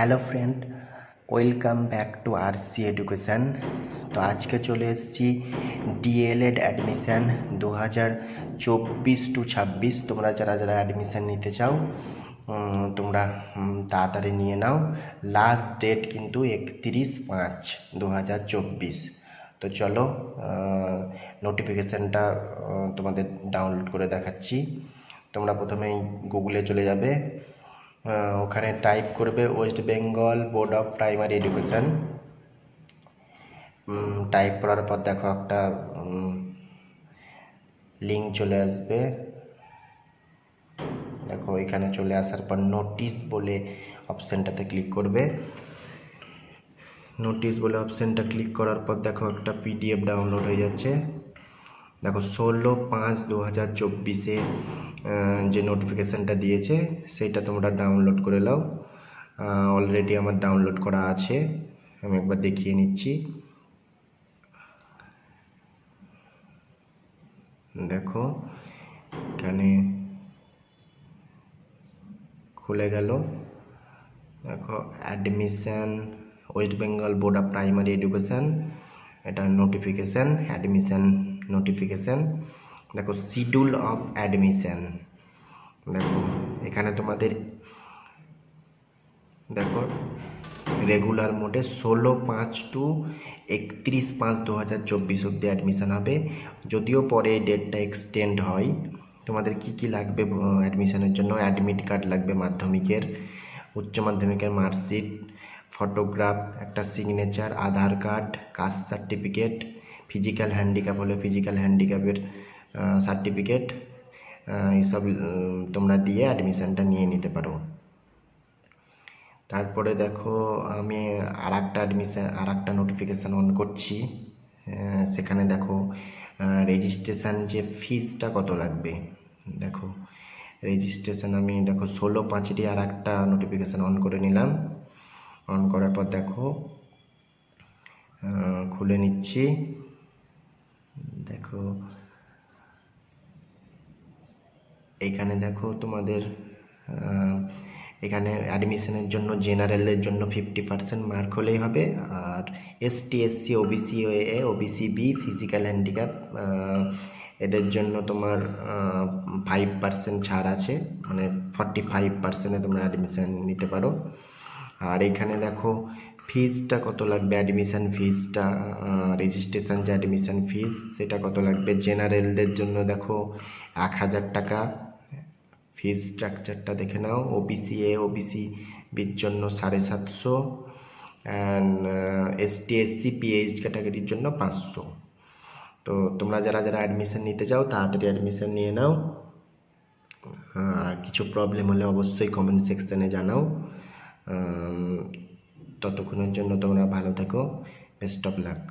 Hello friend, welcome back to RC education. তো আজকে চলে এসেছি ডিএলএড অ্যাডমিশান 2024-26। তোমরা যারা যারা অ্যাডমিশান নিতে চাও তোমরা তাড়াতাড়ি নিয়ে নাও। লাস্ট ডেট কিন্তু 31/5/2024। তো চলো নোটিফিকেশানটা তোমাদের ডাউনলোড করে দেখাচ্ছি। তোমরা প্রথমেই গুগলে চলে যাবে, ওখানে টাইপ করবে West Bengal board of primary education. Type করার পর দেখো একটা লিঙ্ক চলে আসবে। দেখো এখানে চলে আসার পর নোটিশ বলে অপশানটাতে ক্লিক করবে। নোটিশ বলে অপশানটা ক্লিক করার পর দেখো একটা পিডিএফ ডাউনলোড হয়ে যাচ্ছে। দেখো 16/5/2024 যে নোটিফিকেশানটা দিয়েছে সেটা তোমরা ডাউনলোড করে নাও। অলরেডি আমার ডাউনলোড করা আছে, আমি একবার দেখিয়ে নিচ্ছি। দেখো এখানে খুলে গেল। দেখো admission West Bengal board of primary education, এটা নোটিফিকেশান, অ্যাডমিশান নোটিফিকেশান। দেখো শিডিউল অফ অ্যাডমিশান, দেখো এখানে তোমাদের দেখো রেগুলার মোডে 16/5 টু 31/5/2024 অবধি অ্যাডমিশান হবে। যদিও পরে এই ডেটটা এক্সটেন্ড হয়। তোমাদের কি কি লাগবে অ্যাডমিশানের জন্য? অ্যাডমিট কার্ড লাগবে মাধ্যমিকের, উচ্চ মাধ্যমিকের মার্কশিট, ফটোগ্রাফ, একটা signature, Aadhaar card, caste certificate, physical handicap হলে ফিজিক্যাল হ্যান্ডিক্যাপের সার্টিফিকেট, এইসব তোমরা দিয়ে অ্যাডমিশানটা নিয়ে নিতে পারো। তারপরে দেখো আমি আর একটা নোটিফিকেশান অন করছি। সেখানে দেখো রেজিস্ট্রেশন যে ফিজটা কত লাগবে। দেখো রেজিস্ট্রেশন আমি দেখো 16/5 আর একটা নোটিফিকেশান অন করে নিলাম। অন করার পর দেখো খুলে নিচ্ছি। দেখো এইখানে দেখো তোমাদের এখানে অ্যাডমিশনের জন্য জেনারেলের জন্য 50% মার্ক হলেই হবে। আর ST, SC, OBC A, OBC B, physical handicap এদের জন্য তোমার 5% ছাড় আছে, মানে 45%-এ তোমরা অ্যাডমিশান নিতে পারো। আর এখানে দেখো ফিজটা কত লাগবে, অ্যাডমিশান ফিজটা, রেজিস্ট্রেশন যে অ্যাডমিশান ফিজ সেটা কত লাগবে। জেনারেলদের জন্য দেখো 1000 টাকা ফিজ স্ট্রাকচারটা দেখে নাও। ওবিসি এ, ওবিসি বির জন্য 750, অ্যান্ড এসটি, এসসি, পিএইচ ক্যাটাগরির জন্য 500। তো তোমরা যারা যারা অ্যাডমিশান নিতে চাও তাড়াতাড়ি অ্যাডমিশান নিয়ে নাও। আর কিছু প্রবলেম হলে অবশ্যই কমেন্ট সেকশানে জানাও। ততক্ষণের জন্য তোমরা ভালো থেকো, বেস্ট অফ লাক।